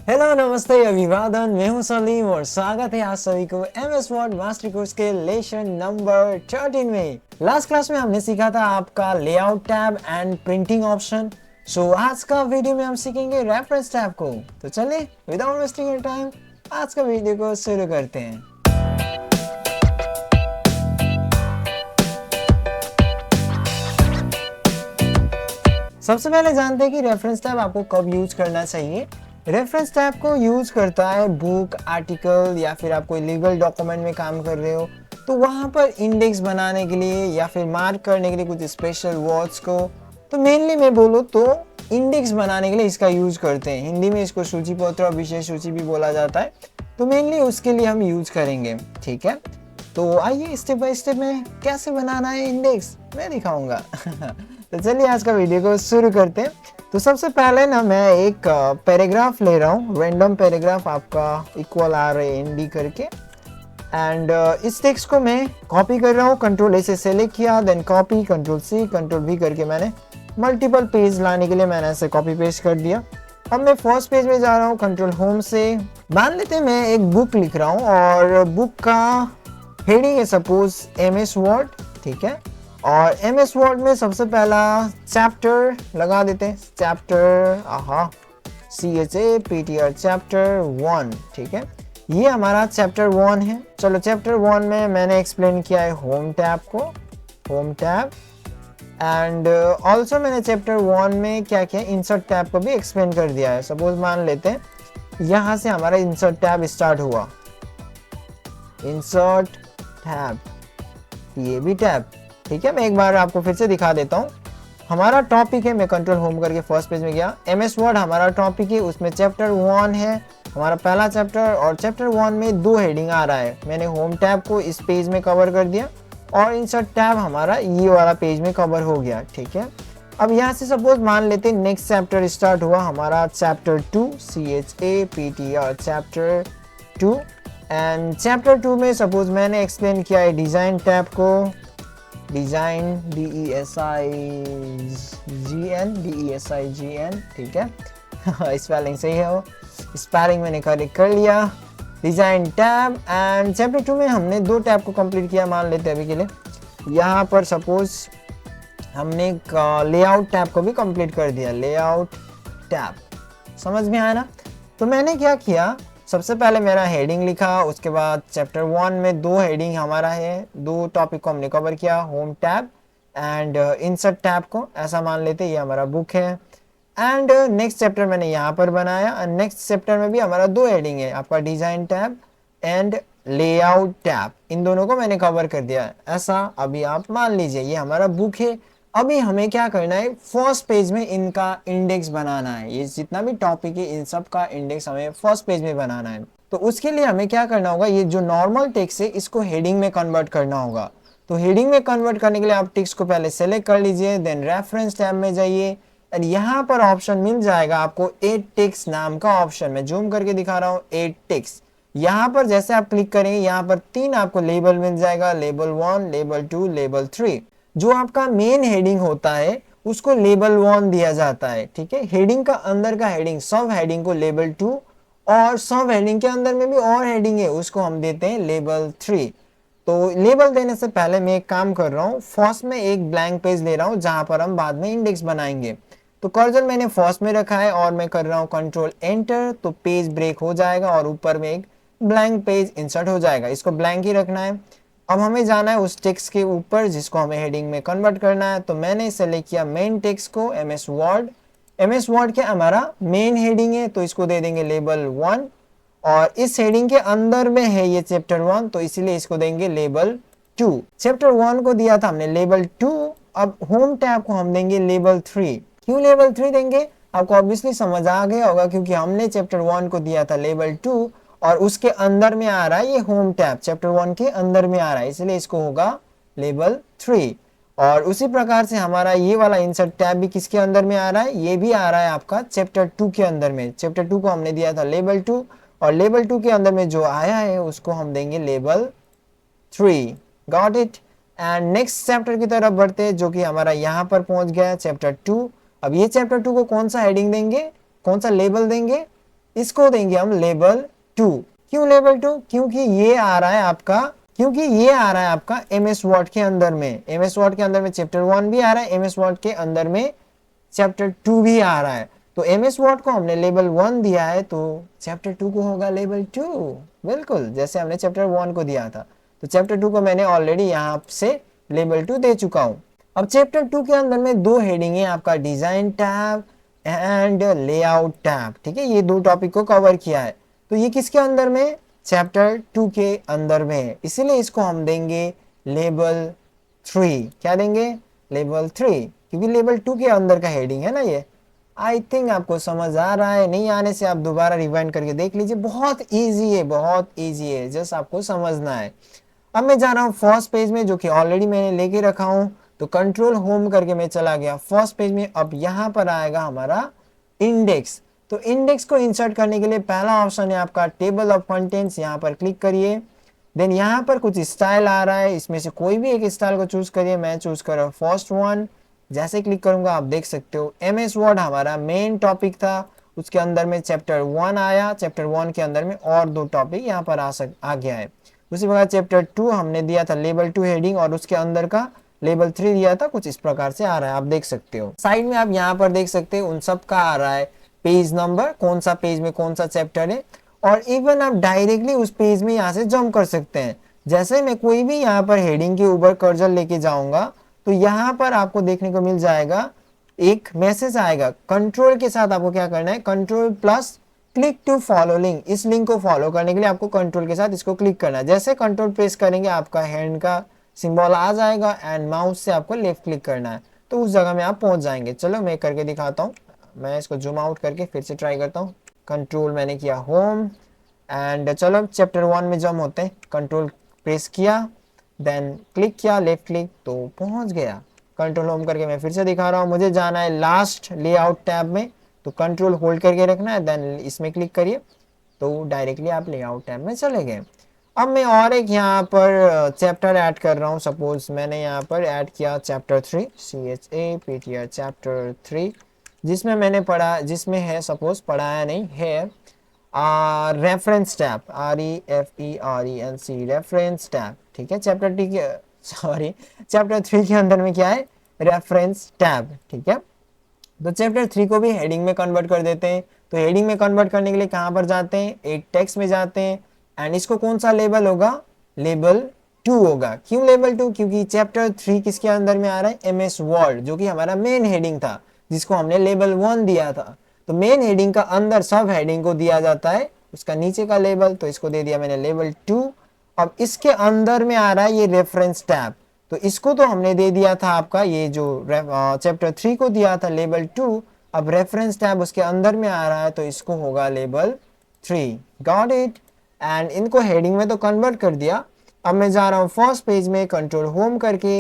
Hello नमस्ते अभिवादन, मैं हूं सलीम और स्वागत है आप सभी को MS वर्ड मास्टर कोर्स के लेसन नंबर 13 में। लास्ट क्लास में हमने सीखा था आपका layout tab and printing option. So आज का वीडियो में हम सीखेंगे रेफरेंस टैब को। तो चले विदाउट वेस्टिंग योर टाइम आज का वीडियो को शुरू करते हैं। सबसे पहले जानते हैं कि रेफरेंस टैब आपको कब यूज करना चाहिए। रेफरेंस टैब को यूज करता है बुक, आर्टिकल या फिर आप कोई लीगल डॉक्यूमेंट में काम कर रहे हो तो वहां पर इंडेक्स बनाने के लिए या फिर मार्क करने के लिए कुछ स्पेशल वर्ड्स को। तो मेनली मैं बोलूँ तो इंडेक्स बनाने के लिए इसका यूज करते हैं। हिंदी में इसको सूची पत्र और विशेष सूची भी बोला जाता है। तो मेनली उसके लिए हम यूज करेंगे, ठीक है। तो आइए स्टेप बाय स्टेप में कैसे बनाना है इंडेक्स मैं दिखाऊंगा। तो चलिए आज का वीडियो को शुरू करते हैं। तो सबसे पहले ना मैं एक पैराग्राफ ले रहा हूँ, रैंडम पैराग्राफ आपका इक्वल RAND करके। एंड इस टेक्स्ट को मैं कॉपी कर रहा हूँ। कंट्रोल A से सेलेक्ट किया, then copy, control C, control V करके मैंने मल्टीपल पेज लाने के लिए मैंने ऐसे कॉपी पेस्ट कर दिया। अब मैं फर्स्ट पेज में जा रहा हूँ। कंट्रोल होम से मान लेते हैं मैं एक बुक लिख रहा हूँ और बुक का हेडिंग है सपोज MS वर्ड, ठीक है। और MS वर्ड में सबसे पहला चैप्टर लगा देते हैं, चैप्टर CHAPTR चैप्टर 1, ठीक है। ये हमारा चैप्टर 1 है। चलो चैप्टर 1 में मैंने एक्सप्लेन किया है होम टैब को, होम टैब। एंड ऑल्सो मैंने चैप्टर 1 में क्या किया, इंसर्ट टैब को भी एक्सप्लेन कर दिया है। सपोज मान लेते हैं यहाँ से हमारा इंसर्ट टैब स्टार्ट हुआ, इंसर्ट टैब, ये भी टैब, ठीक है। मैं एक बार आपको फिर से दिखा देता हूँ। हमारा टॉपिक है, मैं कंट्रोल होम करके फर्स्ट पेज में गया। MS वर्ड हमारा टॉपिक है, उसमें चैप्टर 1 है हमारा पहला चैप्टर। और चैप्टर 1 में 2 हेडिंग आ रहा है। मैंने होम टैब को इस पेज में कवर कर दिया और इंसर्ट टैब हमारा ये वाला पेज में कवर हो गया, ठीक है। अब यहाँ से सपोज मान लेते हैं नेक्स्ट चैप्टर स्टार्ट हुआ हमारा chapter 2, CHAPTR chapter 2। And chapter 2 में सपोज मैंने एक्सप्लेन किया है डिज़ाइन टैब को, डिज़ाइन DESIGN, ठीक है। स्पेलिंग सही है, वो स्पेलिंग मैंने करेक्ट कर लिया, डिज़ाइन टैब। एंड चैप्टर 2 में हमने 2 टैब को कंप्लीट किया मान लेते हैं अभी के लिए। यहाँ पर सपोज हमने लेआउट टैब को भी कंप्लीट कर दिया, लेआउट टैब, समझ में आया ना। तो मैंने क्या किया, सबसे पहले मेरा हेडिंग लिखा, उसके बाद चैप्टर 1 में 2 हेडिंग हमारा है, 2 टॉपिक को हमने कवर किया, home tab and insert tab को, ऐसा मान लेते ये हमारा बुक है। एंड नेक्स्ट चैप्टर मैंने यहाँ पर बनाया एंड नेक्स्ट चैप्टर में भी हमारा 2 हेडिंग है, आपका design tab and layout tab, इन दोनों को मैंने कवर कर दिया। ऐसा अभी आप मान लीजिए ये हमारा बुक है। अभी हमें क्या करना है, फर्स्ट पेज में इनका इंडेक्स बनाना है। ये जितना भी टॉपिक है इन सब का इंडेक्स हमें फर्स्ट पेज में बनाना है। तो उसके लिए हमें क्या करना होगा, ये जो नॉर्मल टेक्स्ट है इसको हेडिंग में कन्वर्ट करना होगा। तो हेडिंग में कन्वर्ट करने के लिए आप टेक्स्ट को पहले सेलेक्ट कर लीजिए, देन रेफरेंस टैब में जाइए और यहाँ पर ऑप्शन मिल जाएगा आपको एड टेक्स्ट नाम का ऑप्शन। मैं जूम करके दिखा रहा हूँ, एड टेक्स्ट। यहाँ पर जैसे आप क्लिक करेंगे यहाँ पर 3 आपको लेबल मिल जाएगा, लेबल 1, लेबल 2, लेबल 3। जो आपका मेन हेडिंग होता है उसको लेबल 1 दिया जाता है, ठीक है। हेडिंग का अंदर का हेडिंग, सब हेडिंग को लेबल 2 और सब हेडिंग के अंदर में भी और हेडिंग है उसको हम देते हैं लेबल 3। तो लेबल देने से पहले मैं एक काम कर रहा हूँ, फर्स्ट में एक ब्लैंक पेज ले रहा हूँ जहां पर हम बाद में इंडेक्स बनाएंगे। तो कर्सर मैंने फर्स्ट में रखा है और मैं कर रहा हूँ कंट्रोल एंटर, तो पेज ब्रेक हो जाएगा और ऊपर में एक ब्लैंक पेज इंसर्ट हो जाएगा। इसको ब्लैंक ही रखना है। अब हमें जाना है उस टेक्स्ट के ऊपर जिसको हमें हेडिंग में कन्वर्ट करना है। तो मैंने सेलेक्ट किया मेन टेक्स्ट को, MS वर्ड। MS वर्ड के हमारा मेन हेडिंग है तो इसको दे देंगे लेबल 1 और इस हेडिंग के अंदर में है ये चैप्टर 1 तो इसीलिए इसको देंगे लेबल 2। चैप्टर 1 को दिया था हमने लेबल 2, अब होम टैब को हम देंगे लेबल 3। क्यों लेबल 3 देंगे, आपको ऑब्वियसली समझ आ गया होगा क्योंकि हमने चैप्टर 1 को दिया था लेबल 2 और उसके अंदर में आ रहा है ये होम टैब, चैप्टर 1 के अंदर में आ रहा है, इसलिए इसको होगा लेबल 3। और उसी प्रकार से हमारा ये वाला इंसर्ट टैब भी किसके अंदर में आ रहा है, ये भी आ रहा है आपका चैप्टर 2 के अंदर में। चैप्टर 2 को हमने दिया था लेबल 2 और लेबल 2 के अंदर में जो आया है उसको हम देंगे label 3। Got it. And next chapter की तरफ बढ़ते हैं जो कि हमारा यहाँ पर पहुंच गया चैप्टर 2। अब ये चैप्टर 2 को कौन सा हेडिंग देंगे, कौन सा लेबल देंगे, इसको देंगे हम लेबल 2। क्यों लेबल 2? क्योंकि ये आ रहा है आपका एमएस वर्ड के अंदर में। एमएस वर्ड के अंदर में चैप्टर 1 भी आ रहा है, एमएस वर्ड के अंदर में चैप्टर 2 भी आ रहा है। तो एमएस वर्ड को हमने लेबल 1 दिया है, तो चैप्टर 2 को होगा लेबल 2। बिल्कुल जैसे हमने चैप्टर 1 को दिया था, तो चैप्टर 2 को मैंने ऑलरेडी यहाँ से लेबल 2 दे चुका हूँ। अब चैप्टर 2 के अंदर में दो हेडिंग है आपका, design tab and layout tab. ठीक है, ये दो टॉपिक को कवर किया है। तो ये किसके अंदर में? चैप्टर 2 के अंदर में है, इसीलिए इसको हम देंगे लेबल 3। क्या देंगे? लेबल 3, क्योंकि लेबल 2 के अंदर का हेडिंग है ना ये। आई थिंक आपको समझ आ रहा है, नहीं आने से आप दोबारा रिवाइंड करके देख लीजिए, बहुत इजी है, बहुत इजी है, जस्ट आपको समझना है। अब मैं जा रहा हूँ फर्स्ट पेज में, जो कि ऑलरेडी मैंने लेके रखा हूँ। तो कंट्रोल होम करके मैं चला गया फर्स्ट पेज में। अब यहाँ पर आएगा हमारा इंडेक्स। तो इंडेक्स को इंसर्ट करने के लिए पहला ऑप्शन है आपका टेबल ऑफ कंटेंट्स, यहाँ पर क्लिक करिए। देन यहाँ पर कुछ स्टाइल आ रहा है, इसमें से कोई भी एक स्टाइल को चूज करिए। मैं चूज कर रहा हूँ फर्स्ट वन। जैसे क्लिक करूंगा आप देख सकते हो एमएस वर्ड हमारा मेन टॉपिक था, उसके अंदर में चैप्टर 1 आया। चैप्टर 1 के अंदर में और दो टॉपिक यहाँ पर आ गया है। उसी प्रकार चैप्टर 2 हमने दिया था लेबल 2 हेडिंग, और उसके अंदर का लेबल 3 दिया था। कुछ इस प्रकार से आ रहा है, आप देख सकते हो। साइड में आप यहाँ पर देख सकते हो उन सब का आ रहा है पेज नंबर, कौन सा पेज में कौन सा चैप्टर है। और इवन आप डायरेक्टली उस पेज में यहाँ से जंप कर सकते हैं। जैसे मैं कोई भी यहाँ पर हेडिंग के ऊपर कर्सर लेके जाऊंगा, तो यहाँ पर आपको देखने को मिल जाएगा एक मैसेज आएगा। कंट्रोल के साथ आपको क्या करना है, control plus click to follow link. इस लिंक को फॉलो करने के लिए आपको कंट्रोल के साथ इसको क्लिक करना है। जैसे कंट्रोल प्रेस करेंगे आपका हैंड का सिंबल आ जाएगा, एंड माउस से आपको लेफ्ट क्लिक करना है, तो उस जगह में आप पहुंच जाएंगे। चलो मैं करके दिखाता हूँ। मैं इसको जूम आउट करके फिर से ट्राई करता हूँ। कंट्रोल मैंने किया होम, एंड चलो चैप्टर 1 में जम होते हैं। कंट्रोल प्रेस किया, देन क्लिक किया लेफ्ट क्लिक, तो पहुंच गया। कंट्रोल होम करके मैं फिर से दिखा रहा हूँ। मुझे जाना है लास्ट लेआउट टैब में, तो कंट्रोल होल्ड करके रखना है, देन इसमें क्लिक करिए, तो डायरेक्टली आप लेआउट टैब में चले गए। अब मैं और एक यहाँ पर चैप्टर ऐड कर रहा हूँ। सपोज मैंने यहाँ पर ऐड किया चैप्टर 3, CHAPTR चैप्टर 3, जिसमें मैंने पढ़ा, जिसमें है सपोज पढ़ाया नहीं है reference tab, REFERENC reference tab. ठीक है, चैप्टर 3 के अंदर में क्या है, रेफरेंस टैब। ठीक है, तो चैप्टर 3 को भी हेडिंग में कन्वर्ट कर देते हैं। तो हेडिंग में कन्वर्ट करने के लिए कहाँ पर जाते हैं, एक टेक्स्ट में जाते हैं, एंड इसको कौन सा लेबल होगा, लेबल 2 होगा। क्यों लेबल 2? क्योंकि चैप्टर 3 किसके अंदर में आ रहा है, एमएस वर्ड, जो कि हमारा मेन हेडिंग था, जिसको हमने लेबल 1 दिया था। तो मेन हेडिंग का अंदर सब हेडिंग को दिया जाता है उसका नीचे का लेबल, तो इसको दे दिया मैंने लेबल 2। अब इसके अंदर में आ रहा है ये रेफरेंस टैब, तो इसको तो हमने दे दिया था आपका, ये जो चैप्टर 3 को दिया था लेबल 2। अब रेफरेंस टैब उसके अंदर में आ रहा है, तो इसको होगा लेबल 3। Got it? एंड इनको हेडिंग में तो कन्वर्ट कर दिया। अब मैं जा रहा हूँ फर्स्ट पेज में, कंट्रोल होम करके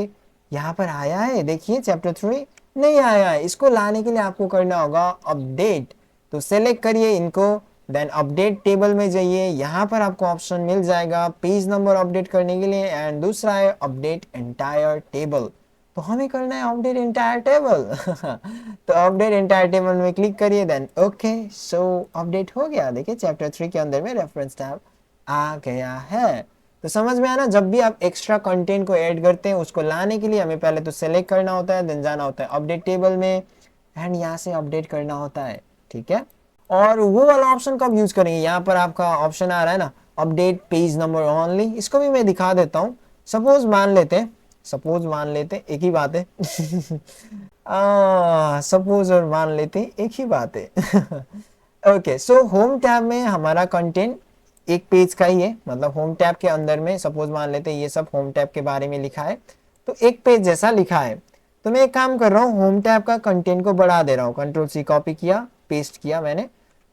यहाँ पर आया है, देखिए चैप्टर 3 नहीं आया है। इसको लाने के लिए आपको करना होगा अपडेट। तो सेलेक्ट करिए इनको, देन अपडेट टेबल में जाइए, यहाँ पर आपको ऑप्शन मिल जाएगा पेज नंबर अपडेट करने के लिए, एंड दूसरा है अपडेट एंटायर टेबल। तो हमें करना है अपडेट एंटायर टेबल। तो अपडेट एंटायर टेबल में क्लिक करिए, देन ओके, सो अपडेट हो गया। देखिए चैप्टर 3 के अंदर में रेफरेंस टैब आ गया है। तो समझ में आया ना, जब भी आप एक्स्ट्रा कंटेंट को ऐड करते हैं, उसको लाने के लिए हमें पहले तो सेलेक्ट करना होता है, देन जाना होता है अपडेट टेबल में, एंड यहाँ से अपडेट करना होता है। ठीक है, और वो वाला ऑप्शन कब यूज करेंगे, यहाँ पर आपका ऑप्शन आ रहा है ना अपडेट पेज नंबर ओनली, इसको भी मैं दिखा देता हूँ। सपोज मान लेते एक ही बात है। सपोज और मान लेते एक ही बात है। ओके, सो होम टैब में हमारा कंटेंट एक पेज का ही है, मतलब होम टैब के अंदर में सपोज मान लेते हैं ये सब होम टैब के बारे में लिखा है, तो एक पेज जैसा लिखा है। तो मैं एक काम कर रहा हूँ, होम टैब का कंटेंट को बढ़ा दे रहा हूँ। कंट्रोल C कॉपी किया, पेस्ट किया मैंने,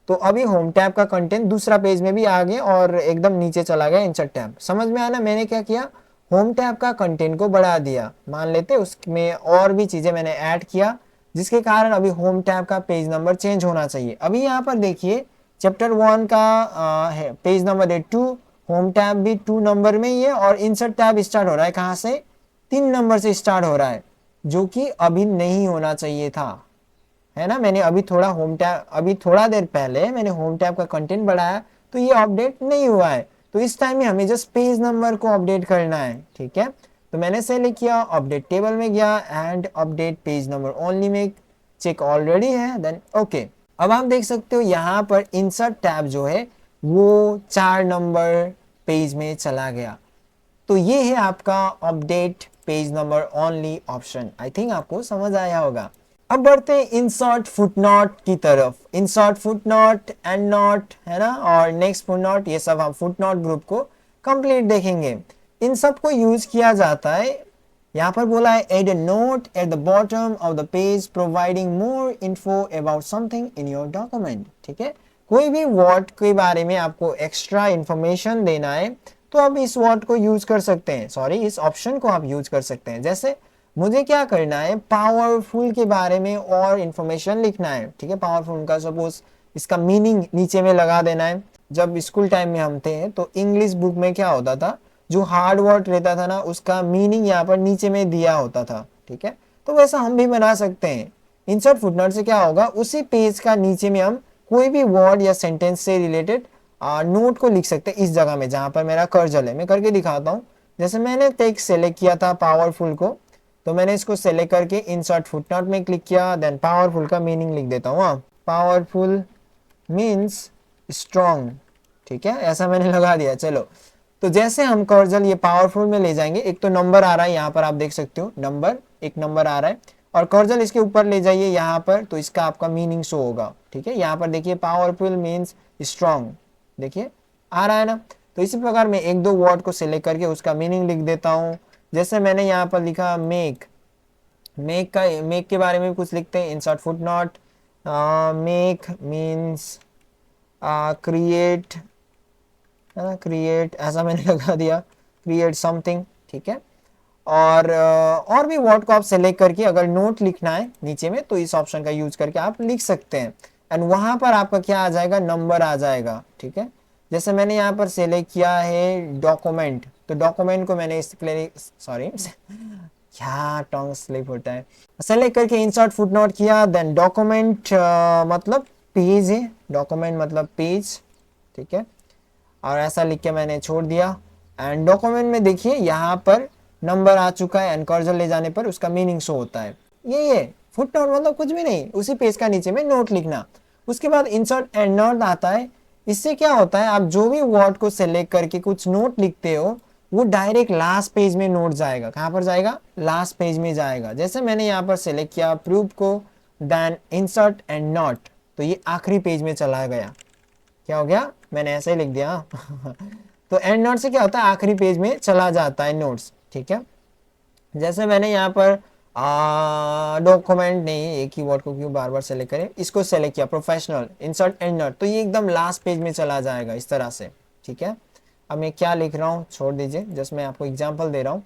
तो अभी होम टैब का कंटेंट दूसरा पेज में भी आ गया और एकदम नीचे चला गया इंसर्ट टैब। समझ में आना मैंने क्या किया, होम टैब का कंटेंट को बढ़ा दिया। मान लेते उसमें और भी चीजें मैंने ऐड किया, जिसके कारण अभी होम टैब का पेज नंबर चेंज होना चाहिए। अभी यहाँ पर देखिए चैप्टर 1 का है पेज नंबर है 2, होम टैब भी 2 नंबर में ही है, और इंसर्ट टैब स्टार्ट हो रहा है कहाँ से, 3 नंबर से स्टार्ट हो रहा है, जो कि अभी नहीं होना चाहिए था। है ना, मैंने अभी थोड़ा देर पहले मैंने होम टैब का कंटेंट बढ़ाया तो ये अपडेट नहीं हुआ है। तो इस टाइम में हमें जस्ट पेज नंबर को अपडेट करना है, ठीक है। तो मैंने सेलेक्ट किया, अपडेट टेबल में गया and update page number only में चेक ऑलरेडी है, देन ओके। अब आप देख सकते हो यहाँ पर इंसर्ट टैब जो है वो 4 नंबर पेज में चला गया। तो ये है आपका update page number only option. I think आपको समझ आया होगा। अब बढ़ते हैं इंसर्ट फुटनोट की तरफ। इंसर्ट फुटनोट, एंड नोट, है ना, और नेक्स्ट फुटनोट, ये सब हम फुटनोट ग्रुप को कंप्लीट देखेंगे। इन सब को यूज किया जाता है, यहाँ पर बोला है add a note at the bottom of the page providing more info about something in your document, ठीक है। कोई भी वर्ड के बारे में आपको एक्स्ट्रा इंफॉर्मेशन देना है तो आप इस वर्ड को यूज कर सकते हैं, सॉरी इस ऑप्शन को आप यूज कर सकते हैं। जैसे मुझे क्या करना है, पावरफुल के बारे में और इंफॉर्मेशन लिखना है, ठीक है। पावरफुल का सपोज इसका मीनिंग नीचे में लगा देना है। जब स्कूल टाइम में हम थे तो इंग्लिश बुक में क्या होता था, जो हार्ड वर्ड रहता था ना उसका मीनिंग यहाँ पर नीचे में दिया होता था, ठीक है। तो वैसा हम भी बना सकते हैं। इंसर्ट फुटनोट से क्या होगा, उसी पेज का नीचे में हम कोई भी वर्ड या सेंटेंस से रिलेटेड नोट को लिख सकते हैं इस जगह में जहां पर मेरा कर्जल है। मैं करके दिखाता हूँ। जैसे मैंने टेक्स्ट सेलेक्ट किया था पावरफुल को, तो मैंने इसको सेलेक्ट करके इंसर्ट फुटनोट में क्लिक किया, देन पावरफुल का मीनिंग लिख देता हूँ। पावरफुल मीन्स स्ट्रॉन्ग, ठीक है, ऐसा मैंने लगा दिया। चलो, तो जैसे हम कर्जल ये पावरफुल में ले जाएंगे, एक तो नंबर आ रहा है यहाँ पर आप देख सकते हो, एक नंबर आ रहा है, और कर्जल इसके ऊपर ले जाइए यहाँ पर तो इसका आपका मीनिंग शो होगा, ठीक है। यहाँ पर देखिए पावरफुल मीन्स स्ट्रॉन्ग, देखिए आ रहा है ना। तो इसी प्रकार मैं एक दो वर्ड को सिलेक्ट करके उसका मीनिंग लिख देता हूँ। जैसे मैंने यहाँ पर लिखा मेक, मेक के बारे में कुछ लिखते हैं, insert footnote. Make means create, है ना, क्रिएट ऐसा मैंने लगा दिया, क्रिएट समथिंग, ठीक है। और भी वर्ड को आप सेलेक्ट करके अगर नोट लिखना है नीचे में तो इस ऑप्शन का यूज करके आप लिख सकते हैं, एंड वहां पर आपका क्या आ जाएगा, नंबर आ जाएगा, ठीक है। जैसे मैंने यहाँ पर सेलेक्ट किया है डॉक्यूमेंट, तो डॉक्यूमेंट को मैंने सॉरी क्या टंग स्लिप होता है, सेलेक्ट करके इंसर्ट फुटनोट किया, देन डॉक्यूमेंट मतलब पेज है, डॉक्यूमेंट मतलब पेज, ठीक है। और ऐसा लिख के मैंने छोड़ दिया, एंड डॉक्यूमेंट में देखिए यहाँ पर नंबर आ चुका है, एंड कर्सर ले जाने पर उसका मीनिंग शो होता है। ये फुटनोट मतलब कुछ भी नहीं, उसी पेज का नीचे में नोट लिखना। उसके बाद इंसर्ट एंड नोट आता है। इससे क्या होता है, आप जो भी वर्ड को सेलेक्ट करके कुछ नोट लिखते हो वो डायरेक्ट लास्ट पेज में नोट जाएगा। कहाँ पर जाएगा, लास्ट पेज में जाएगा। जैसे मैंने यहाँ पर सेलेक्ट किया प्रूफ को, देन इंसर्ट एंड नोट, तो ये आखिरी पेज में चला गया। क्या हो गया, मैंने ऐसे ही लिख दिया तो एंड नोट से क्या होता है, आखिरी पेज में चला जाता है नोट्स, ठीक है। जैसे मैंने यहाँ पर डॉक्यूमेंट नहीं, एक ही वर्ड को क्यों बार बार सेलेक्ट करें, इसको सेलेक्ट किया प्रोफेशनल, इंसर्ट एंड नोट, तो ये एकदम लास्ट पेज में चला जाएगा इस तरह से, ठीक है। अब मैं क्या लिख रहा हूँ छोड़ दीजिए, जस्ट मैं आपको एग्जांपल दे रहा हूँ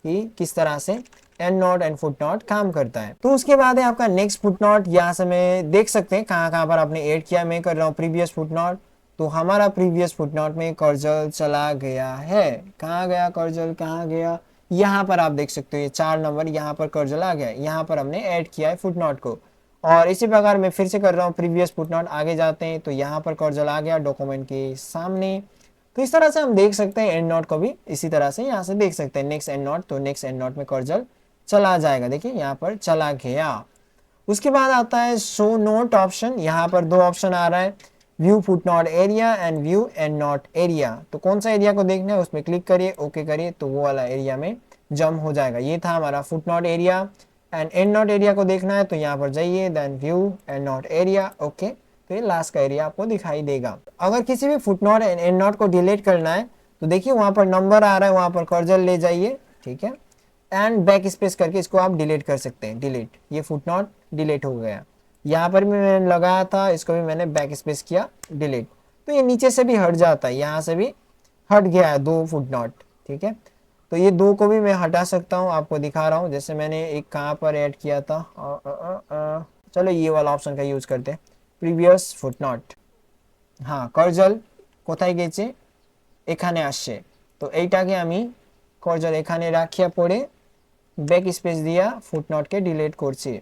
कि किस तरह से एंड नोट एंड फुटनोट काम करता है। तो उसके बाद है आपका नेक्स्ट फुटनोट। यहाँ से मैं देख सकते हैं कहाँ कहाँ पर आपने ऐड किया। मैं कर रहा हूँ प्रीवियस फुटनोट, तो हमारा प्रीवियस फुटनोट में कर्जल चला गया है। कहाँ गया कर्जल, कहाँ गया, यहाँ पर आप देख सकते हो ये 4 नंबर यहाँ पर कर्जल आ गया, यहाँ पर हमने ऐड किया है फुटनोट को। और इसी प्रकार मैं फिर से कर रहा हूँ प्रीवियस फुटनोट, आगे जाते हैं तो यहाँ पर कर्जल आ गया डॉक्यूमेंट के सामने। तो इस तरह से हम देख सकते हैं एंड नोट को भी इसी तरह से यहाँ से देख सकते हैं। नेक्स्ट एंड नोट, तो नेक्स्ट एंड नोट में कर्जल चला जाएगा, देखिए यहाँ पर चला गया। उसके बाद आता है शो नोट ऑप्शन। यहाँ पर 2 ऑप्शन आ रहा है, view footnote area and view end note area. तो कौन सा एरिया को देखना है उसमें क्लिक करिए, ओके करिए, तो वो वाला एरिया में जम हो जाएगा। ये था हमारा footnote area. End note area को देखना है तो यहाँ पर जाइए, then view end note area, okay, तो ये लास्ट का एरिया आपको दिखाई देगा। अगर किसी भी फुटनोट एंड नोट को डिलीट करना है तो देखिए वहां पर नंबर आ रहा है, वहां पर कर्जल ले जाइए, ठीक है, एंड बैक स्पेस करके इसको आप डिलीट कर सकते हैं। डिलीट, ये फुटनोट डिलीट हो गया। यहाँ पर भी मैंने लगाया था, इसको भी मैंने बैक स्पेस किया, डिलीट, तो ये नीचे से भी हट जाता है, यहाँ से भी हट गया है 2 फुटनोट, ठीक है। तो ये 2 को भी मैं हटा सकता हूँ, आपको दिखा रहा हूँ। जैसे मैंने एक कहाँ पर ऐड किया था, चलो ये वाला ऑप्शन का यूज करते हैं, प्रीवियस फुटनोट। हाँ, कर्जल কোথায় গেছে, এখানে আসছে, তো এইটাকে আমি कर्जल এখানে রাখিয়া পড়ে बैक स्पेस दिया, फुटनोट के डिलीट करछे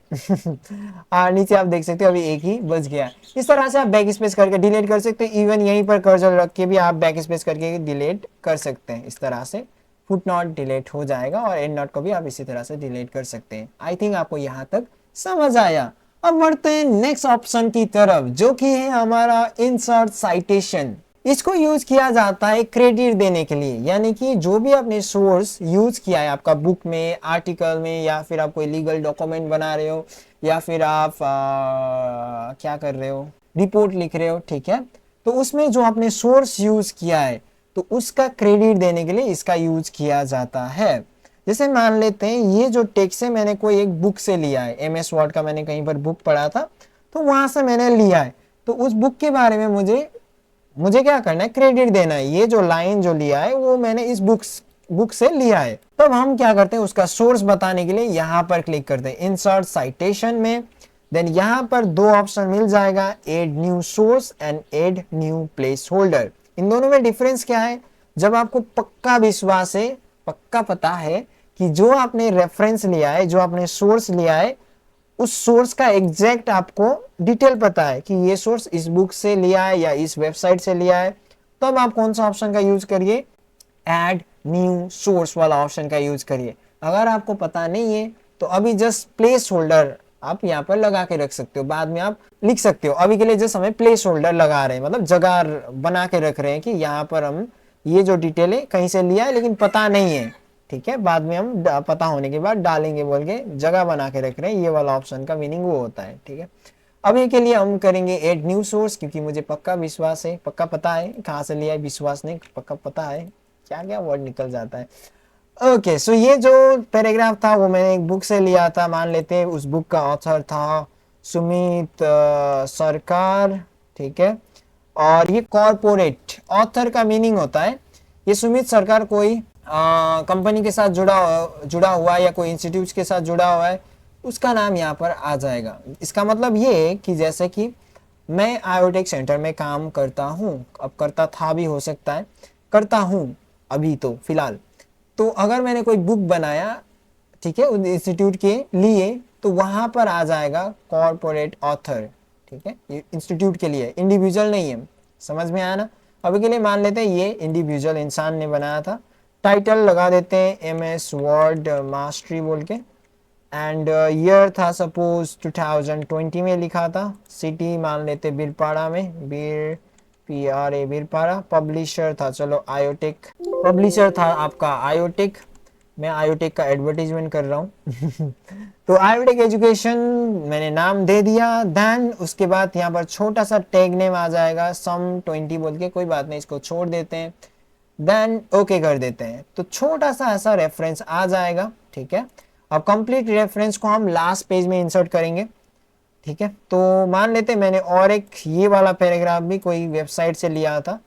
और नीचे आप देख सकते हो अभी एक ही बच गया। इस तरह से आप बैक स्पेस करके डिलीट कर सकते हो। इवन यहीं पर कर्सर रख के भी आप बैक स्पेस करके डिलीट कर सकते हैं। इस तरह से फुटनोट डिलीट हो जाएगा और एंड नोट को भी आप इसी तरह से डिलीट कर सकते हैं। आई थिंक आपको यहाँ तक समझ आया। अब बढ़ते हैं नेक्स्ट ऑप्शन की तरफ, जो कि है हमारा इंसर्ट साइटेशन। इसको यूज किया जाता है क्रेडिट देने के लिए, यानी कि जो भी आपने सोर्स यूज किया है आपका बुक में, आर्टिकल में, या फिर आप कोई लीगल डॉक्यूमेंट बना रहे हो, या फिर आप क्या कर रहे हो, रिपोर्ट लिख रहे हो, ठीक है, तो उसमें जो आपने सोर्स यूज किया है तो उसका क्रेडिट देने के लिए इसका यूज किया जाता है। जैसे मान लेते हैं ये जो टेक्स्ट है मैंने कोई एक बुक से लिया है, MS वर्ड का मैंने कहीं पर बुक पढ़ा था तो वहां से मैंने लिया है, तो उस बुक के बारे में मुझे क्या करना है, क्रेडिट देना है। ये जो लाइन जो लिया है वो मैंने इस बुक से लिया है। तब हम क्या करते हैं, उसका सोर्स बताने के लिए यहाँ पर क्लिक करते हैं इंसर्ट साइटेशन में। देन यहाँ पर दो ऑप्शन मिल जाएगा, add new source and add new placeholder. इन दोनों में डिफरेंस क्या है, जब आपको पक्का विश्वास है, पक्का पता है कि जो आपने रेफरेंस लिया है, जो आपने सोर्स लिया है, उस सोर्स का एग्जैक्ट आपको डिटेल पता है कि ये सोर्स इस बुक से लिया है या इस वेबसाइट से लिया है, तो अब आप कौन सा ऑप्शन का यूज करिए, ऐड न्यू सोर्स वाला ऑप्शन का यूज करिए। अगर आपको पता नहीं है तो अभी जस्ट प्लेस होल्डर आप यहाँ पर लगा के रख सकते हो, बाद में आप लिख सकते हो। अभी के लिए जस्ट हमें प्लेस होल्डर लगा रहे हैं, मतलब जगह बना के रख रहे हैं कि यहाँ पर हम ये जो डिटेल है कहीं से लिया है लेकिन पता नहीं है, ठीक है, बाद में हम पता होने के बाद डालेंगे बोल के जगह बना के रख रहे हैं। ये वाला ऑप्शन का मीनिंग वो होता है, ठीक है। अभी के लिए हम करेंगे ऐड न्यू सोर्स, क्योंकि मुझे पक्का विश्वास है, पक्का पता है कहाँ से लिया है, विश्वास नहीं, पक्का पता है, क्या क्या वर्ड निकल जाता है। ओके, सो ये जो पैराग्राफ था वो मैंने एक बुक से लिया था। मान लेते हैं उस बुक का ऑथर था सुमित सरकार, ठीक है, और ये कॉर्पोरेट ऑथर का मीनिंग होता है, ये सुमित सरकार कोई कंपनी के साथ जुड़ा हुआ है या कोई इंस्टीट्यूट के साथ जुड़ा हुआ है, उसका नाम यहाँ पर आ जाएगा। इसका मतलब ये है कि जैसे कि मैं आयोटेक सेंटर में काम करता हूँ, अब करता था भी हो सकता है, करता हूँ अभी तो फिलहाल, तो अगर मैंने कोई बुक बनाया, ठीक है, उस इंस्टीट्यूट के लिए, तो वहां पर आ जाएगा कॉर्पोरेट ऑथर, ठीक है, ये इंस्टीट्यूट के लिए, इंडिविजुअल नहीं है। समझ में आया ना। अभी के लिए मान लेते हैं ये इंडिविजुअल इंसान ने बनाया था। टाइटल लगा देते हैं MS वर्ड मास्टरी बोल के, एंड ईयर था सपोज 2020 में लिखा था। सिटी मान लेते बीरपाड़ा में, PRA बीरपाड़ा। पब्लिशर था, चलो आयोटेक, पब्लिशर था आपका आयोटेक। मैं आयोटेक का एडवर्टीजमेंट कर रहा हूँ तो आयोटेक एजुकेशन मैंने नाम दे दिया। देन उसके बाद यहाँ पर छोटा सा टैग नेम आ जाएगा सम 20 बोल के, कोई बात नहीं, इसको छोड़ देते हैं। देन ओके कर देते हैं, तो छोटा सा ऐसा रेफरेंस आ जाएगा, ठीक है। अब कंप्लीट रेफरेंस को हम लास्ट पेज में इंसर्ट करेंगे, ठीक है। तो मान लेते मैंने और एक ये वाला पैराग्राफ भी कोई वेबसाइट से लिया था,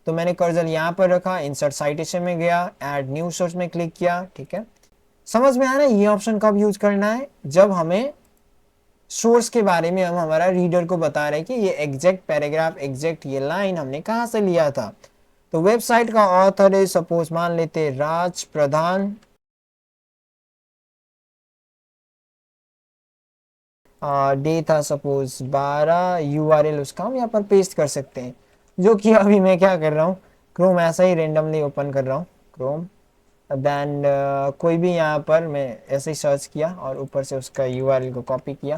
तो मैंने कर्सर यहाँ पर रखा, इंसर्ट साइटेशन में गया, ऐड न्यू सोर्स में क्लिक किया, ठीक है। समझ में आ रहा है ये ऑप्शन कब यूज करना है, जब हमें सोर्स के बारे में हम हमारा रीडर को बता रहे हैं कि ये एग्जैक्ट पैराग्राफ, एग्जैक्ट ये लाइन हमने कहाँ से लिया था। तो वेबसाइट का ऑथर है सपोज मान लेते राज प्रधान, डे था सपोज 12, URL उसका हम यहाँ पर पेस्ट कर सकते हैं, जो कि अभी मैं क्या कर रहा हूँ, क्रोम ऐसा ही रेंडमली ओपन कर रहा हूँ, क्रोम। देन कोई भी यहाँ पर मैं ऐसे ही सर्च किया और ऊपर से उसका URL को कॉपी किया,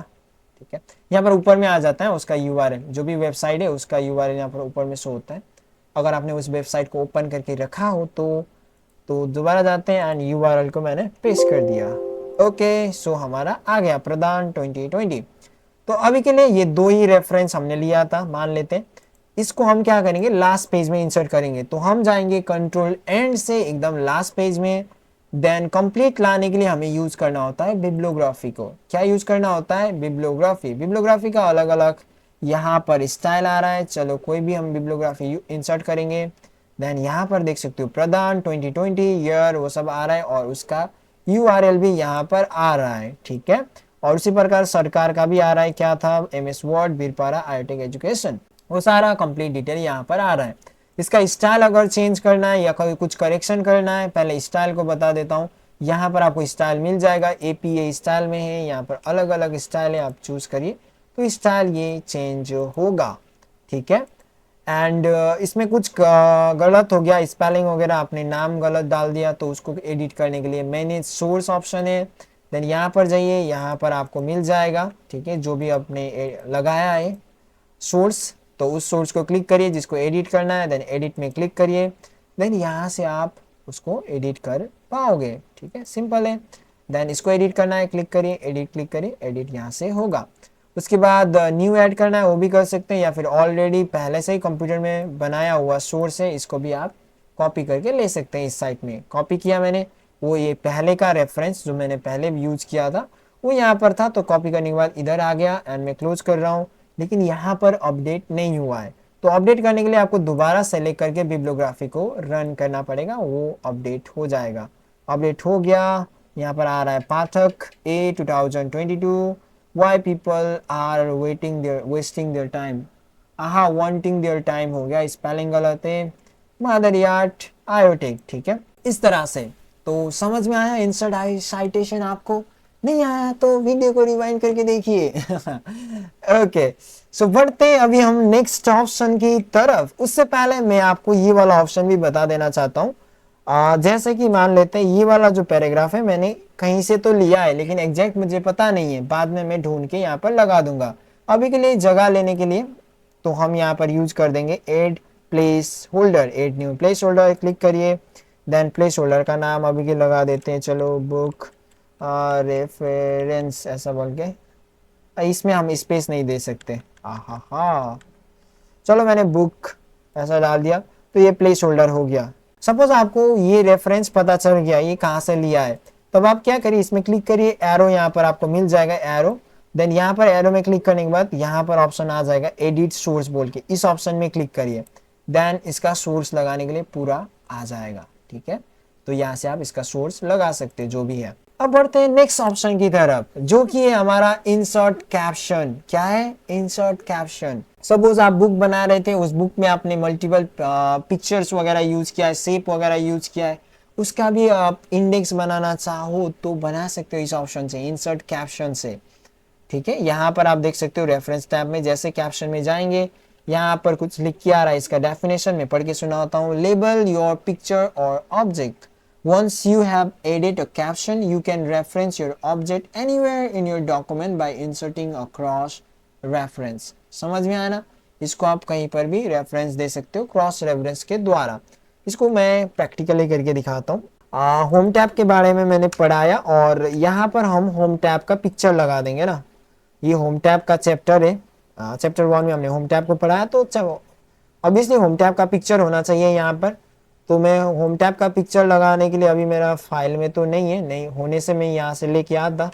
ठीक है। यहाँ पर ऊपर में आ जाता है उसका URL, जो भी वेबसाइट है उसका URL यहाँ पर ऊपर में शो होता है। अगर आपने उस वेबसाइट को ओपन करके रखा हो तो दोबारा जाते हैं एंड URL को मैंने पेस्ट कर दिया। ओके, सो हमारा आ गया प्रदान 2020। तो अभी के लिए ये दो ही रेफरेंस हमने लिया था, मान लेते हैं। इसको हम क्या करेंगे, लास्ट पेज में इंसर्ट करेंगे। तो हम जाएंगे कंट्रोल एंड से एकदम लास्ट पेज में। देन कंप्लीट लाने के लिए हमें यूज करना होता है बिब्लियोग्राफी को। क्या यूज करना होता है, बिब्लियोग्राफी। बिब्लियोग्राफी का अलग अलग यहाँ पर स्टाइल आ रहा है, चलो कोई भी हम बिब्लियोग्राफी इंसर्ट करेंगे। देन यहाँ पर देख सकते हो प्रदान 2020 ईयर वो सब आ रहा है और उसका URL भी यहाँ पर आ रहा है, ठीक है। और उसी प्रकार सरकार का भी आ रहा है, क्या था, MS वर्ड बीरपाड़ा आयोटेक एजुकेशन, वो सारा कंप्लीट डिटेल यहाँ पर आ रहा है। इसका स्टाइल अगर चेंज करना है या कोई कुछ करेक्शन करना है, पहले स्टाइल को बता देता हूँ। यहाँ पर आपको स्टाइल मिल जाएगा, APA स्टाइल में है, यहाँ पर अलग अलग स्टाइल है, आप चूज करिए तो स्टाइल ये चेंज होगा, ठीक है। एंड इसमें कुछ गलत हो गया, स्पेलिंग वगैरह आपने नाम गलत डाल दिया तो उसको एडिट करने के लिए मैनेज सोर्स ऑप्शन है। देन यहाँ पर जाइए, यहाँ पर आपको मिल जाएगा, ठीक है, जो भी आपने लगाया है सोर्स, तो उस सोर्स को क्लिक करिए जिसको एडिट करना है, देन एडिट में क्लिक करिए, देन यहाँ से आप उसको एडिट कर पाओगे, ठीक है, सिंपल है। देन इसको एडिट करना है, क्लिक करिए, एडिट क्लिक करिए, एडिट यहाँ से होगा। उसके बाद न्यू ऐड करना है वो भी कर सकते हैं, या फिर ऑलरेडी पहले से ही कंप्यूटर में बनाया हुआ सोर्स है, इसको भी आप कॉपी करके ले सकते हैं। इस साइट में कॉपी किया मैंने, वो ये पहले का रेफरेंस जो मैंने पहले यूज किया था वो यहाँ पर था, तो कॉपी करने के बाद इधर आ गया एंड मैं क्लोज कर रहा हूँ, लेकिन यहाँ पर अपडेट नहीं हुआ है। तो अपडेट करने के लिए आपको दोबारा सेलेक्ट करके बिब्लियोग्राफी को रन करना पड़ेगा, वो अपडेट हो जाएगा। अपडेट हो गया, यहाँ पर आ रहा है पाठक A 2022 why people are wasting their time, हाँ wanting their time हो गया, स्पेलिंग गलत है, मदर यार्ड आयोटेक, ठीक है, इस तरह से। तो समझ में आया इंसर्ट साइटेशन? आपको नहीं आया तो वीडियो को रिवाइंड करके देखिए। ओके, सो बढ़ते अभी हम नेक्स्ट ऑप्शन की तरफ। उससे पहले मैं आपको ये वाला ऑप्शन भी बता देना चाहता हूँ। जैसे कि मान लेते हैं ये वाला जो पैराग्राफ है मैंने कहीं से तो लिया है, लेकिन एग्जैक्ट मुझे पता नहीं है, बाद में मैं ढूंढ के यहाँ पर लगा दूंगा। अभी के लिए जगह लेने के लिए तो हम यहाँ पर यूज कर देंगे add placeholder, add new placeholder, click करिए। देन प्लेस होल्डर का नाम अभी के लगा देते हैं, चलो बुक रेफरेंस ऐसा बोल के, इसमें हम स्पेस नहीं दे सकते, हाँ चलो मैंने बुक ऐसा डाल दिया, तो ये प्लेस होल्डर हो गया। सपोज आपको ये रेफरेंस पता चल गया ये कहाँ से लिया है, तब आप क्या करिए, इसमें क्लिक करिए, एरो यहाँ पर आपको मिल जाएगा एरो। देन यहाँ पर एरो में क्लिक करने के बाद यहाँ पर ऑप्शन आ जाएगा एडिट सोर्स बोल के, इस ऑप्शन में क्लिक करिए। देन इसका सोर्स लगाने के लिए पूरा आ जाएगा, ठीक है। तो यहाँ से आप इसका सोर्स लगा सकते हैं जो भी है। अब बढ़ते हैं नेक्स्ट ऑप्शन की तरफ, जो कि है हमारा इंसर्ट कैप्शन। क्या है इंसर्ट कैप्शन? सपोज आप बुक बना रहे थे, उस बुक में आपने मल्टीपल पिक्चर्स वगैरह यूज किया है, शेप वगैरह यूज किया है, उसका भी आप इंडेक्स बनाना चाहो तो बना सकते हो इस ऑप्शन से, इंसर्ट कैप्शन से, ठीक है। यहाँ पर आप देख सकते हो रेफरेंस टैब में, जैसे कैप्शन में जाएंगे यहाँ पर कुछ लिख के आ रहा है, इसका डेफिनेशन में पढ़ के सुनाता हूँ। लेबल योर पिक्चर और object, once you have added a caption you can reference your object anywhere in your document by inserting a cross reference। समझ में आया ना? इसको आप कहीं पर भी रेफरेंस दे सकते हो क्रॉस रेफरेंस के द्वारा। इसको मैं प्रैक्टिकली करके दिखाता हूँ। होम टैब के बारे में मैंने पढ़ाया और यहाँ पर हम होम टैब का पिक्चर लगा देंगे ना, ये होम टैब का चैप्टर है, चैप्टर 1 में हमने होम टैब को पढ़ाया, तो ऑब्वियसली होम टैब का पिक्चर होना चाहिए यहाँ पर। तो मैं होम टैब का पिक्चर लगाने के लिए अभी मेरा फाइल में तो नहीं है, नहीं होने से मैं यहाँ से लेके आता,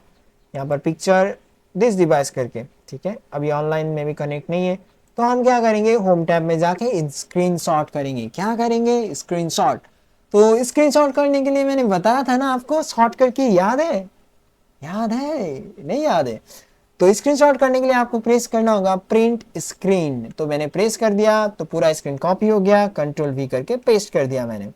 यहाँ पर पिक्चर दिस डिवाइस करके, ठीक है। अभी ऑनलाइन में भी कनेक्ट नहीं है, तो हम क्या करेंगे, होम टैब में जाके स्क्रीनशॉट करेंगे। क्या करेंगे? स्क्रीनशॉट। तो स्क्रीनशॉट करने के लिए मैंने बताया था ना आपको, शॉर्टकट की याद है? याद है? नहीं याद है? तो स्क्रीनशॉट करने के लिए आपको प्रेस करना होगा प्रिंट स्क्रीन। तो मैंने प्रेस कर दिया तो पूरा स्क्रीन कॉपी हो गया, कंट्रोल V करके पेस्ट कर दिया मैंने,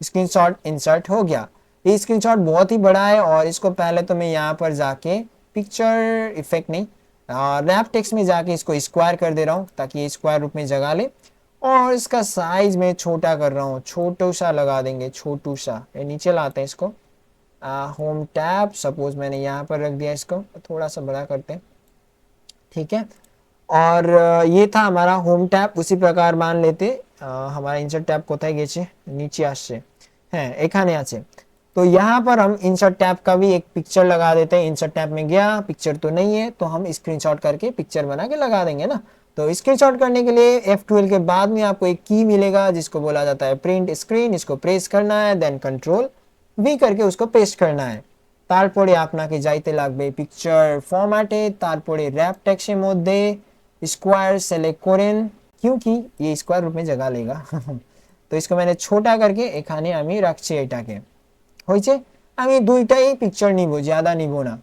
स्क्रीनशॉट इंसर्ट हो गया। ये स्क्रीनशॉट बहुत ही बड़ा है और इसको पहले तो मैं यहाँ पर जाके पिक्चर इफेक्ट नहीं, रैप टेक्स्ट में जाके इसको स्क्वायर कर दे रहा हूँ ताकि ये स्क्वायर रूप में जगह ले, और इसका साइज में छोटा कर रहा हूँ, छोटू सा लगा देंगे, छोटू सा। नीचे लाते हैं इसको, होम टैब सपोज मैंने यहाँ पर रख दिया, इसको थोड़ा सा बड़ा करते हैं, ठीक है। और ये था हमारा होम टैब। उसी प्रकार मान लेते हमारा इंसर्ट टैब कोথায় গেছে, नीचे আসছে, हैं এখানে আছে। तो यहाँ पर हम इंसर्ट टैब का भी एक पिक्चर लगा देते हैं। इंसर्ट टैब में गया, पिक्चर तो नहीं है, तो हम स्क्रीनशॉट करके पिक्चर बना के लगा देंगे ना। तो स्क्रीनशॉट करने के लिए F12 के बाद में आपको एक की मिलेगा जिसको बोला जाता है प्रिंट स्क्रीन। इसको प्रेस करना है, देन कंट्रोल V करके उसको पेस्ट करना है। তারপরে আপনাকে যাইতে লাগবে পিকচার ফরম্যাটে, তারপরে র‍্যাপ টেক্সটের মধ্যে স্কোয়ার সিলেক্ট করেন, क्योंकि ये स्क्वायर रूप में जगह लेगा। तो इसको मैंने छोटा करके এখানে আমি রাখছি এটাকে। হয়েছে? আমি দুইটাই পিকচার নিব, ज्यादा নিব না।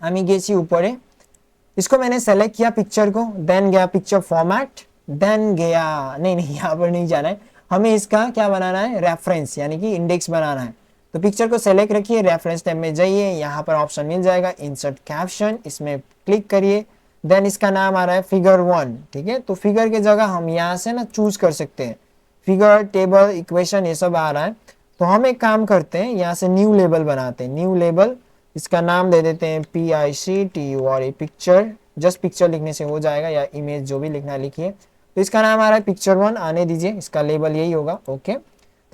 আমি গেছি উপরে, इसको मैंने सेलेक्ट किया पिक्चर को, देन गया पिक्चर फॉर्मेट, देन गया नहीं यहाँ पर नहीं जाना है, हमें इसका क्या बनाना है, रेफरेंस यानी कि इंडेक्स बनाना है। तो पिक्चर को सेलेक्ट रखिए, रेफरेंस टैब में जाइए, यहाँ पर ऑप्शन मिल जाएगा इंसर्ट कैप्शन, इसमें क्लिक करिए। देन इसका नाम आ रहा है फिगर 1, ठीक है। तो फिगर की जगह हम यहाँ से ना चूज कर सकते हैं, फिगर, टेबल, इक्वेशन, ये सब आ रहा है। तो हम एक काम करते हैं, यहाँ से न्यू लेबल बनाते हैं, न्यू लेबल, इसका नाम दे देते हैं PICTU और ये पिक्चर, जस्ट पिक्चर लिखने से हो जाएगा, या इमेज जो भी लिखना लिखिए। तो इसका नाम आ रहा है पिक्चर 1, आने दीजिए, इसका लेबल यही होगा। ओके,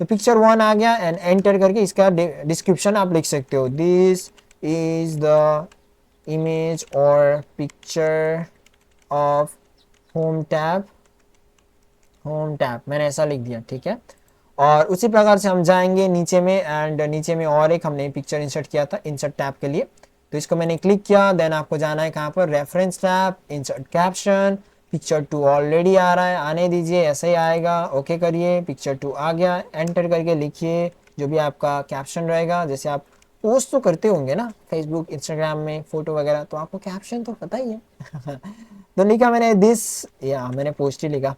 तो पिक्चर 1 आ गया एंड एंटर करके इसका डिस्क्रिप्शन आप लिख सकते हो, दिस इज द इमेज और picture of home tab, home tab मैंने ऐसा लिख दिया, ठीक है। और उसी प्रकार से हम जाएंगे नीचे में, एंड नीचे में और एक हमने पिक्चर इंसर्ट किया था इंसर्ट टैब के लिए, तो इसको मैंने क्लिक किया। देन आपको जाना है कहाँ पर, reference tab, insert caption, picture 2 already आ रहा है, आने दीजिए, ऐसे ही आएगा। ओके करिए, पिक्चर 2 आ गया, एंटर करके लिखिए जो भी आपका कैप्शन रहेगा। जैसे आप पोस्ट तो करते होंगे ना फेसबुक, इंस्टाग्राम में फोटो वगैरह, तो आपको कैप्शन तो पता ही है। तो लिखा मैंने दिस, या मैंने पोस्ट ही लिखा,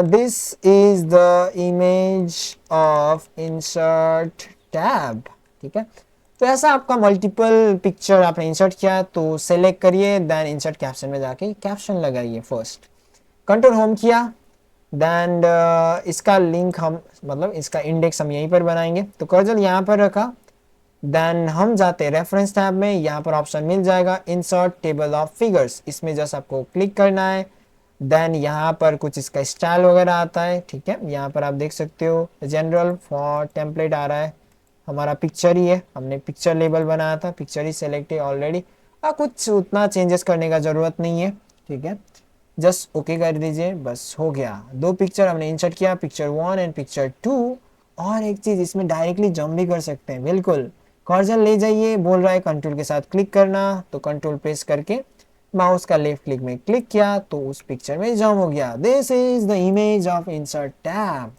this is the image of insert tab, ठीक है। तो ऐसा आपका मल्टीपल पिक्चर आपने इंसर्ट किया, तो सेलेक्ट करिए, देन इंसर्ट कैप्शन में जाके कैप्शन लगाइए। फर्स्ट कंट्रोल होम किया, देन इसका लिंक हम, मतलब इसका इंडेक्स हम यहीं पर बनाएंगे। तो कर्सर यहाँ पर रखा, देन हम जाते हैं रेफरेंस टैब में, यहाँ पर ऑप्शन मिल जाएगा इंसर्ट टेबल ऑफ फिगर्स, इसमें जस्ट आपको क्लिक करना है। देन यहाँ पर कुछ इसका स्टाइल वगैरह आता है, ठीक है। यहाँ पर आप देख सकते हो जनरल फॉर टेम्पलेट आ रहा है, हमारा पिक्चर ही है, हमने पिक्चर लेबल बनाया था, पिक्चर ही सेलेक्ट है ऑलरेडी। कुछ उतना चेंजेस करने का ज़रूरत नहीं है, ठीक है। जस्ट ओके कर दीजिए, बस हो गया। 2 पिक्चर हमने इंसर्ट किया, पिक्चर 1 एंड पिक्चर 2। और एक चीज़, इसमें डायरेक्टली जंप भी कर सकते हैं, बिल्कुल। कर्सर ले जाइए, बोल रहा है कंट्रोल के साथ क्लिक करना, तो कंट्रोल प्रेस करके माउस का लेफ्ट क्लिक में क्लिक किया तो उस पिक्चर में जम हो गया। This is the image of insert tab.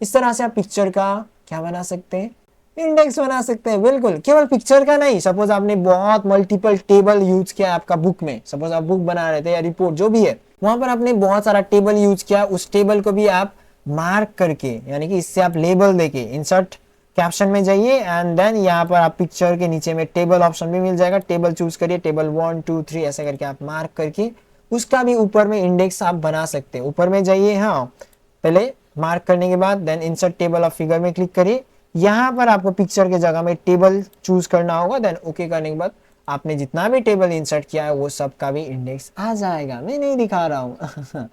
इस तरह से आप पिक्चर का क्या बना सकते हैं, इंडेक्स बना सकते हैं, बिल्कुल। केवल पिक्चर का नहीं, सपोज आपने बहुत मल्टीपल टेबल यूज किया आपका बुक में, सपोज आप बुक बना रहे थे या रिपोर्ट जो भी है, वहां पर आपने बहुत सारा टेबल यूज किया, उस टेबल को भी आप मार्क करके, यानी कि इससे आप लेबल देके इंसर्ट कैप्शन में जाइए, एंड देन यहाँ पर आप पिक्चर के नीचे में टेबल ऑप्शन भी मिल जाएगा, टेबल चूज करिए, टेबल 1 2 3 ऐसे करके आप मार्क करके उसका भी ऊपर में इंडेक्स आप बना सकते हैं। ऊपर में जाइए, हाँ, पहले मार्क करने के बाद then insert table of figure में क्लिक करिए, यहाँ पर आपको पिक्चर के जगह में टेबल चूज करना होगा। देन ओके करने के बाद आपने जितना भी टेबल इंसर्ट किया है वो सब का भी इंडेक्स आ जाएगा। मैं नहीं दिखा रहा हूँ।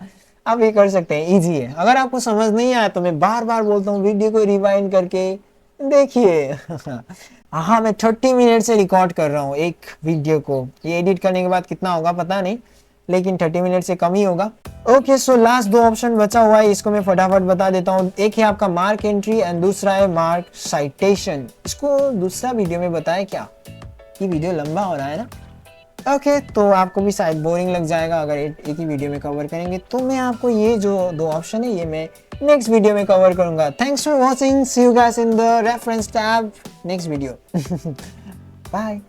आप ये कर सकते हैं, इजी है। अगर आपको समझ नहीं आया तो मैं बार बार बोलता हूँ, वीडियो को रिवाइंड करके देखिए। हाँ, मैं 30 मिनट से रिकॉर्ड कर रहा हूँ एक वीडियो को, ये एडिट करने के बाद कितना होगा पता नहीं, लेकिन 30 मिनट से कम ही होगा। ओके, सो लास्ट 2 ऑप्शन बचा हुआ है, इसको मैं फटाफट बता देता हूँ। एक है आपका मार्क एंट्री एंड दूसरा है मार्क साइटेशन। इसको दूसरा वीडियो में बताया क्या, ये वीडियो लंबा हो रहा है ना। ओके, तो आपको भी शायद बोरिंग लग जाएगा अगर एक ही वीडियो में कवर करेंगे, तो मैं आपको ये जो 2 ऑप्शन है ये मैं नेक्स्ट वीडियो में कवर करूंगा। Thanks for watching, see you guys in the reference tab next video. Bye.